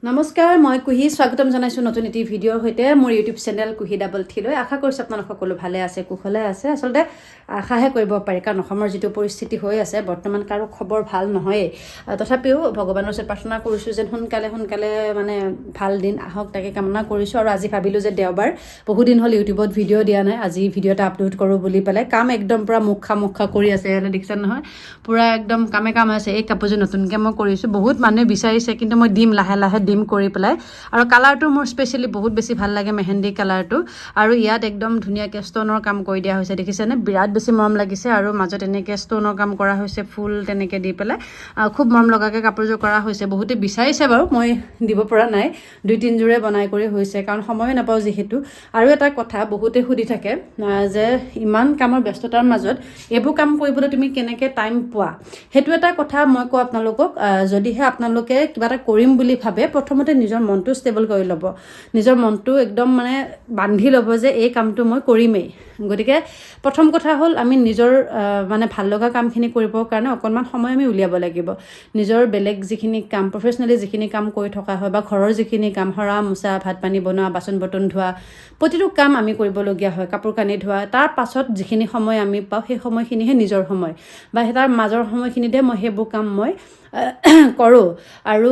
নমস্কাৰ মই কুহি স্বাগতম জনাইছো নতুন এটি ভিডিঅ'ৰ সৈতে মোৰ ইউটিউব চেনেল কুহি ডাবল থিলৈ আশা কৰিছো আপোনালোক সকলো ভালে আছে কুশলে আছে আসলতে আশাহে কৰিব পাৰি কাৰণ অসমৰ যেটো পৰিস্থিতি হৈ আছে বৰ্তমান কাৰো খবৰ ভাল নহয় তথাপিও ভগৱানৰ ওচৰত প্ৰাৰ্থনা কৰিছো যে সোনকালে মানে ভাল দিন আহক তাকে কামনা কৰিছো আৰু আজি ভাবিলো যে দেওবাৰ বহু দিন হল ইউটিউবত ভিডিঅ' দিয়া নাই আজি ভিডিঅ' এটা আপলোড কৰো বুলি পেলাই কাম একদম পুৰা মুখা কৰি আছে এনে দেখিছেন নহয় পুৰা একদম কাম আছে এই কাপোৰযোৰ নতুনকৈ মই কৰিছো বহুত মানুহে বিচাৰিছে কিন্তু মই দিম লাহে ডিম কৰি পেলাই আৰু কালাৰটো মোৰ স্পেশালি বহুত বেছি ভাল লাগে মেহেন্দি কালাৰটো আৰু ইয়াত একদম ধুনীয়াকৈ ষ্টনৰ কাম কৰি দিয়া হৈছে দেখিছেনে বিৰাট বেছি মৰম লাগিছে আৰু মাজত এনেকৈ ষ্টনৰ কাম কৰা হৈছে ফুল তেনেকৈ দি পেলাই খুব মৰম লগাকৈ কাপোৰযোৰ কৰা হৈছে বহুতে বিচাৰিছে বাৰু মই দিব পৰা নাই 2-3 জোৰে বনাই কৰি হৈছে কাৰণ সময় নাপাওঁ যিহেতু আৰু এটা কথা বহুতে সুধি থাকে যে ইমান কামৰ ব্যস্ততাৰ মাজত এইবোৰ কাম কৰিবলৈ তুমি কেনেকৈ টাইম পোৱা হেতু এটা কথা মই কওঁ আপোনালোকক যদিহে আপোনালোকে কিবা এটা কৰিম বুলি ভাবে প্ৰথমতে নিজৰ মনটো ষ্টেবল কৰি ল'ব নিজৰ মনটো একদম মানে বান্ধি ল'ব যে এই কামটো মই কৰিমেই গতিকে প্ৰথম কথা হ'ল আমি নিজৰ মানে ভাল লগা কামখিনি কৰিবৰ কাৰণে অকণমান সময় আমি উলিয়াব লাগিব নিজৰ বেলেগ যিখিনি কাম প্ৰফেচনেলি যিখিনি কাম কৰি থকা হয় বা ঘৰৰ যিখিনি কাম হৰা মুচা ভাত পানী বনোৱা বাচন বৰ্তন ধোৱা প্ৰতিটো কাম আমি কৰিবলগীয়া হয় কাপোৰ কানি ধোৱা তাৰ পাছত যিখিনি সময় আমি পাওঁ সেই সময়খিনিহে নিজৰ সময় বা তাৰ মাজৰ সময়খিনিতে মই সেইবোৰ কাম মই কৰোঁ আৰু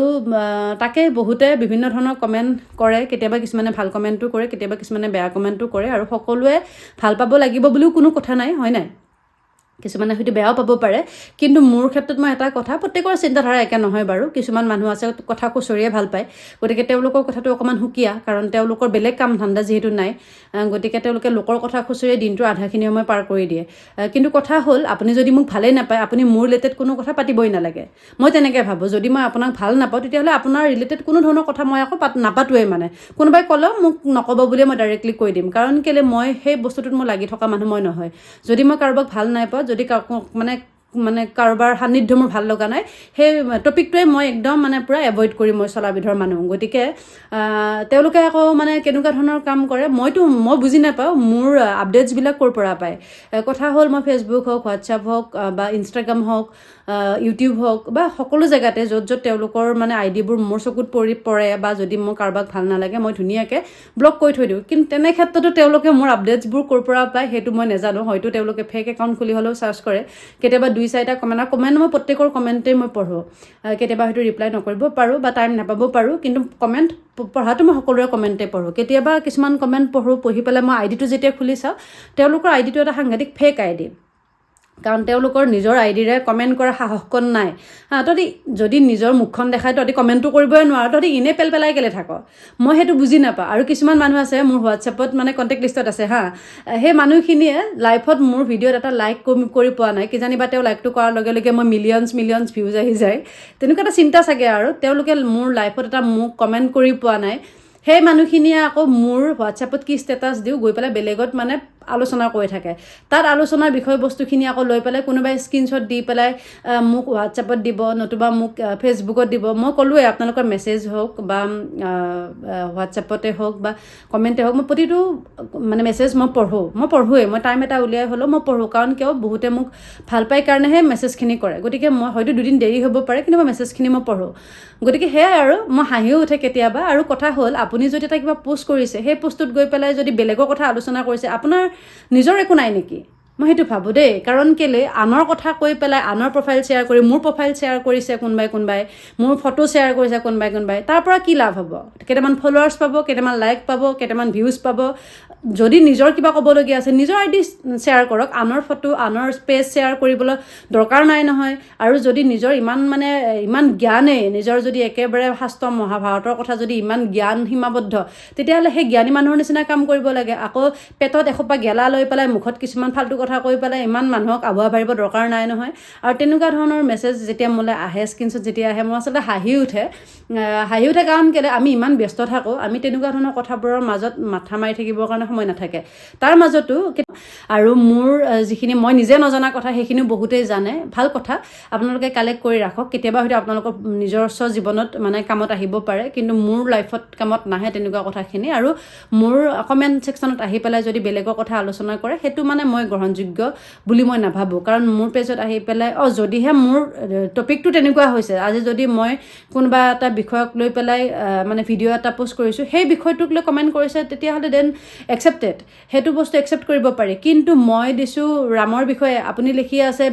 তাকে বহুতে বিভিন্ন ধৰণৰ কমেণ্ট কৰে কেতিয়াবা কিছুমানে ভাল কমেণ্টটো কৰে কেতিয়াবা কিছুমানে বেয়া কমেণ্টটো কৰে আৰু সকলোৱে ভাল পাব লাগিব বুলিও কোনো কথা নাই হয় নাই কিছুমানে হয়তো বেয়াও পাব পাৰে কিন্তু মোৰ ক্ষেত্ৰত মই এটা কথা প্ৰত্যেকৰ চিন্তাধাৰা একে নহয় বাৰু কিছুমান মানুহ আছে কথা খুচৰিয়ে ভাল পায় গতিকে তেওঁলোকৰ কথাটো অকণমান সুকীয়া কাৰণ তেওঁলোকৰ বেলেগ কাম ধান্দা যিহেতু নাই গতিকে তেওঁলোকে লোকৰ কথা খুচৰিয়ে দিনটো আধাখিনি সময় পাৰ কৰি দিয়ে কিন্তু কথা হ'ল আপুনি যদি মোক ভালেই নাপায় আপুনি মোৰ ৰিলেটেড কোনো কথা পাতিবই নালাগে মই তেনেকৈ ভাবোঁ যদি মই আপোনাক ভাল নাপাওঁ তেতিয়াহ'লে আপোনাৰ ৰিলেটেড কোনো ধৰণৰ কথা মই আকৌ নাপাতোৱেই মানে কোনোবাই ক'লেও মোক নক'ব বুলি মই ডাইৰেক্টলি কৈ দিম কাৰণ কেলৈ মই সেই বস্তুটোত মই লাগি থকা মানুহ মই নহয় যদি মই কাৰোবাক ভাল নাপাওঁ যদি মানে কাৰোবাৰ সান্নিধ্য মোৰ ভাল লগা নাই সেই টপিকটোৱে মই একদম মানে পুৰা এভইড কৰি মই চলা বিধৰ মানুহ গতিকে তেওঁলোকে আকৌ মানে কেনেকুৱা ধৰণৰ কাম কৰে মই বুজি নাপাওঁ মোৰ আপডেটছবিলাক ক'ৰ পৰা পায় কথা হ'ল মই ফেচবুক হওক হোৱাটছআপ হওক বা ইনষ্টাগ্ৰাম হওক ইউটিউব হওক বা সকলো জেগাতে য'ত তেওঁলোকৰ মানে আইডিবোৰ মোৰ চকুত পৰে বা যদি মোৰ কাৰোবাক ভাল নালাগে মই ধুনীয়াকৈ ব্লক কৰি থৈ দিওঁ কিন্তু তেনে ক্ষেত্ৰতো তেওঁলোকে মোৰ আপডেটছবোৰ ক'ৰ পৰা পায় সেইটো মই নাজানো হয়তো তেওঁলোকে ফেক একাউণ্ট খুলি হ'লেও চাৰ্চ কৰে কেতিয়াবা 2-4টা কমেণ্ট মই প্ৰত্যেকৰ কমেণ্টেই মই পঢ়োঁ কেতিয়াবা হয়তো ৰিপ্লাই নকৰিব পাৰোঁ বা টাইম নাপাব পাৰোঁ কিন্তু কমেণ্ট পঢ়াটো মই সকলোৰে কমেণ্টেই পঢ়োঁ কেতিয়াবা কিছুমান কমেণ্ট পঢ়ি পেলাই মই আইডিটো যেতিয়া খুলি চাওঁ তেওঁলোকৰ আইডিটো এটা সাংঘাতিক ফেক আইডি কাৰণ তেওঁলোকৰ নিজৰ আইডিৰে কমেণ্ট কৰা সাহসকণ নাই তহঁতি যদি নিজৰ মুখখন দেখাই তহঁতি কমেণ্টটো কৰিবই নোৱাৰো তহঁতি ইনে পেলাই কেলে থাক মই সেইটো বুজি নাপাওঁ আৰু কিছুমান মানুহ আছে মোৰ হোৱাটছএপত মানে কণ্টেক্ট লিষ্টত আছে সেই মানুহখিনিয়ে লাইফত মোৰ ভিডিঅ'ত এটা লাইক কৰি পোৱা নাই কিজানিবা তেওঁ লাইকটো কৰাৰ লগে লগে মই মিলিয়নছ ভিউজ আহি যায় তেনেকুৱা এটা চিন্তা চাগে আৰু তেওঁলোকে মোৰ লাইফত এটা মোক কমেণ্ট কৰি পোৱা নাই সেই মানুহখিনিয়ে আকৌ মোৰ হোৱাটছএপত কি ষ্টেটাছ দিওঁ গৈ পেলাই বেলেগত মানে আলোচনা কৰি থাকে তাত আলোচনাৰ বিষয়বস্তুখিনি আকৌ লৈ পেলাই কোনোবাই স্ক্ৰীনশ্বট দি পেলাই মোক হোৱাটছএপত দিব নতুবা মোক ফেচবুকত দিব মই ক'লোৱে আপোনালোকৰ মেছেজ হওক বা হোৱাটছএপতে হওক বা কমেণ্টে হওক মই প্ৰতিটো মানে মেছেজ মই পঢ়োৱেই মই টাইম এটা উলিয়াই হ'লেও মই পঢ়োঁ কাৰণ কিয় বহুতে মোক ভাল পাই কাৰণেহে মেছেজখিনি কৰে গতিকে মই হয়তো 2 দিন দেৰি হ'ব পাৰে কিন্তু মই মেছেজখিনি মই পঢ়োঁ গতিকে সেয়াই আৰু মই হাঁহিও উঠে কেতিয়াবা আৰু কথা হ'ল আপুনি যদি এটা কিবা পোষ্ট কৰিছে সেই পোষ্টটোত গৈ পেলাই যদি বেলেগৰ কথা আলোচনা কৰিছে আপোনাৰ নিজৰ একো নাই নেকি মই সেইটো ভাবোঁ দেই কাৰণ কেলে আনৰ কথা কৈ পেলাই আনৰ প্ৰফাইল শ্বেয়াৰ কৰি মোৰ প্ৰফাইল শ্বেয়াৰ কৰিছে কোনোবাই মোৰ ফটো শ্বেয়াৰ কৰিছে কোনোবাই তাৰ পৰা কি লাভ হ'ব কেইটামান ফলোৱাৰ্ছ পাব কেইটামান লাইক পাব কেইটামান ভিউজ পাব যদি নিজৰ কিবা ক'বলগীয়া আছে নিজৰ আইডি শ্বেয়াৰ কৰক আনৰ ফটো আনৰ পেজ শ্বেয়াৰ কৰিবলৈ দৰকাৰ নাই নহয় আৰু যদি নিজৰ ইমান জ্ঞানেই নিজৰ যদি একেবাৰে শাস্ত্ৰ মহাভাৰতৰ কথা যদি ইমান জ্ঞান সীমাবদ্ধ তেতিয়াহ'লে সেই জ্ঞানী মানুহৰ নিচিনা কাম কৰিব লাগে আকৌ পেটত এসোপা গেলা লৈ পেলাই মুখত কিছুমান ফাল্টু কথা কৈ পেলাই ইমান মানুহক আভুৱা ভাবিব দৰকাৰ নাই নহয় আৰু তেনেকুৱা ধৰণৰ মেছেজ যেতিয়া মোলৈ আহে স্ক্ৰীনশ্বট যেতিয়া আহে মোৰ আচলতে হাঁহি উঠে কাৰণ কেলৈ আমি ইমান ব্যস্ত থাকোঁ আমি তেনেকুৱা ধৰণৰ কথাবোৰৰ মাজত মাথা মাৰি থাকিবৰ কাৰণে সময় নাথাকে তাৰ মাজতো আৰু মোৰ যিখিনি মই নিজে নজনা কথা সেইখিনিও বহুতেই জানে ভাল কথা আপোনালোকে কালেক্ট কৰি ৰাখক কেতিয়াবা হয়তো আপোনালোকৰ নিজস্ব জীৱনত মানে কামত আহিব পাৰে কিন্তু মোৰ লাইফত কামত নাহে তেনেকুৱা কথাখিনি আৰু মোৰ কমেণ্ট ছেকশ্যনত আহি পেলাই যদি বেলেগৰ কথা আলোচনা কৰে সেইটো মানে মই গ্ৰহণযোগ্য বুলি মই নাভাবোঁ কাৰণ মোৰ পেজত আহি পেলাই যদিহে মোৰ টপিকটো তেনেকুৱা হৈছে আজি যদি মই কোনোবা এটা বিষয়ক লৈ পেলাই মানে ভিডিঅ' এটা পোষ্ট কৰিছোঁ সেই বিষয়টোক লৈ কমেণ্ট কৰিছে তেতিয়াহ'লে দেন একচেপ্টেড সেইটো বস্তু একচেপ্ট কৰিব পাৰি কিন্তু মই দিছোঁ ৰামৰ বিষয়ে আপুনি লিখি আছে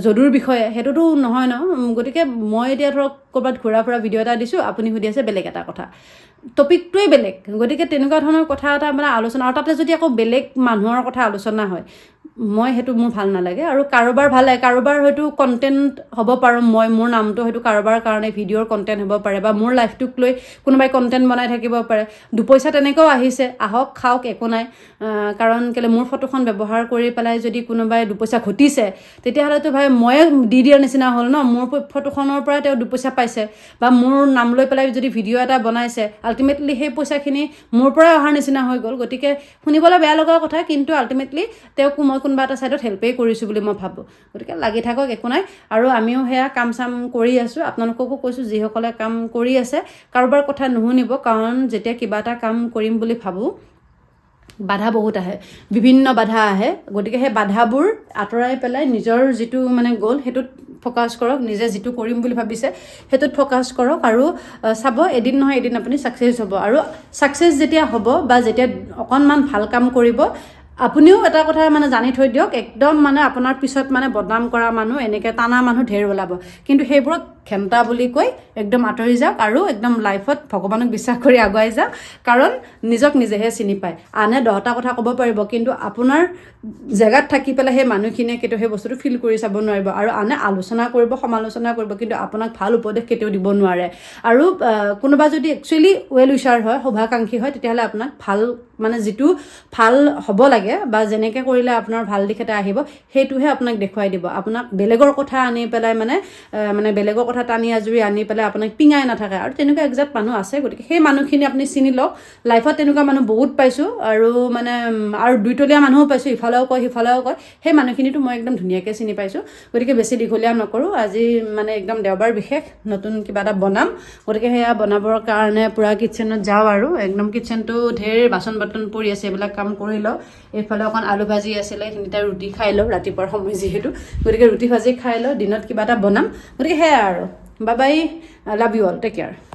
যদুৰ বিষয়ে সেইটোতো নহয় ন গতিকে মই এতিয়া ধৰক ক'ৰবাত ঘূৰা ফুৰা ভিডিঅ' এটা দিছোঁ আপুনি সুধি আছে বেলেগ এটা কথা টপিকটোৱে বেলেগ গতিকে তেনেকুৱা ধৰণৰ কথা এটা মানে আলোচনা আৰু তাতে যদি আকৌ বেলেগ মানুহৰ কথা আলোচনা হয় মই সেইটো মোৰ ভাল নালাগে আৰু কাৰোবাৰ ভাল লাগে কাৰোবাৰ হয়তো কণ্টেণ্ট হ'ব পাৰোঁ মই মোৰ নামটো হয়তো কাৰোবাৰ কাৰণে ভিডিঅ'ৰ কণ্টেণ্ট হ'ব পাৰে বা মোৰ লাইফটোক লৈ কোনোবাই কণ্টেণ্ট বনাই থাকিব পাৰে দুপইচা তেনেকৈও আহিছে আহক খাওক একো নাই কাৰণ কেলৈ মোৰ ফটোখন ব্যৱহাৰ কৰি পেলাই যদি কোনোবাই দুপইচা ঘটিছে তেতিয়াহ'লেতো ভাই ময়ে দি দিয়াৰ নিচিনা হ'ল ন মোৰ ফটোখনৰ পৰা তেওঁ দুপইচা পাইছে বা মোৰ নাম লৈ পেলাই যদি ভিডিঅ' এটা বনাইছে আল্টিমেটলি সেই পইচাখিনি মোৰ পৰাই অহাৰ নিচিনা হৈ গ'ল গতিকে শুনিবলৈ বেয়া লগা কথা কিন্তু আল্টিমেটলি তেওঁক মই কোনোবা এটা ছাইডত হেল্পেই কৰিছোঁ বুলি মই ভাবোঁ গতিকে লাগি থাকক একো নাই আৰু আমিও সেয়া কাম চাম কৰি আছোঁ আপোনালোককো কৈছোঁ যিসকলে কাম কৰি আছে কাৰোবাৰ কথা নুশুনিব কাৰণ যেতিয়া কিবা এটা কাম কৰিম বুলি ভাবোঁ বাধা বহুত আহে বিভিন্ন বাধা আহে গতিকে সেই বাধাবোৰ আঁতৰাই পেলাই নিজৰ যিটো মানে গ'ল সেইটোত ফ'কাছ কৰক নিজে যিটো কৰিম বুলি ভাবিছে সেইটোত ফ'কাছ কৰক আৰু চাব এদিন নহয় এদিন আপুনি ছাকচেছ হ'ব আৰু ছাকচেছ যেতিয়া হ'ব বা যেতিয়া অকণমান ভাল কাম কৰিব আপুনিও এটা কথা মানে জানি থৈ দিয়ক একদম মানে আপোনাৰ পিছত মানে বদনাম কৰা মানুহ এনেকৈ টানা মানুহ ঢেৰ ওলাব কিন্তু সেইবোৰক ক্ষমতা বুলি কৈ একদম আঁতৰি যাওক আৰু একদম লাইফত ভগৱানক বিশ্বাস কৰি আগুৱাই যাওক কাৰণ নিজক নিজেহে চিনি পায় আনে 10টা কথা ক'ব পাৰিব কিন্তু আপোনাৰ জেগাত থাকি পেলাই সেই মানুহখিনিয়ে কেতিয়াও সেই বস্তুটো ফিল কৰি চাব নোৱাৰিব আৰু আনে আলোচনা কৰিব সমালোচনা কৰিব কিন্তু আপোনাক ভাল উপদেশ কেতিয়াও দিব নোৱাৰে আৰু কোনোবা যদি একচুৱেলি ৱেল উইচাৰ হয় শুভাকাংক্ষী হয় তেতিয়াহ'লে আপোনাক ভাল মানে যিটো ভাল হ'ব লাগে বা যেনেকৈ কৰিলে আপোনাৰ ভাল দিশ এটা আহিব সেইটোহে আপোনাক দেখুৱাই দিব আপোনাক বেলেগৰ কথা আনি পেলাই মানে বেলেগৰ কথা টানি আজুৰি আনি পেলাই আপোনাক পিঙাই নাথাকে আৰু তেনেকুৱা একজাক্ট মানুহ আছে গতিকে সেই মানুহখিনি আপুনি চিনি লওক লাইফত তেনেকুৱা মানুহ বহুত পাইছোঁ আৰু মানে আৰু দুইতলীয়া মানুহো পাইছোঁ ইফালেও কয় সিফালেও কয় সেই মানুহখিনিতো মই একদম ধুনীয়াকৈ চিনি পাইছোঁ গতিকে বেছি দীঘলীয়া নকৰোঁ আজি মানে একদম দেওবাৰ বিশেষ নতুন কিবা এটা বনাম গতিকে সেয়া বনাবৰ কাৰণে পূৰা কিটচেনত যাওঁ আৰু একদম কিটচেনটো ঢেৰ বাচন বৰ্তন পৰি আছে এইবিলাক কাম কৰি লওঁ এইফালে অকণ আলু ভাজি আছিলে সেইখিনিতে ৰুটি খাই লওঁ ৰাতিপুৱাৰ সময় যিহেতু গতিকে ৰুটি ভাজি খাই লওঁ দিনত কিবা এটা বনাম গতিকে সেয়াই আৰু bye bye love you all take care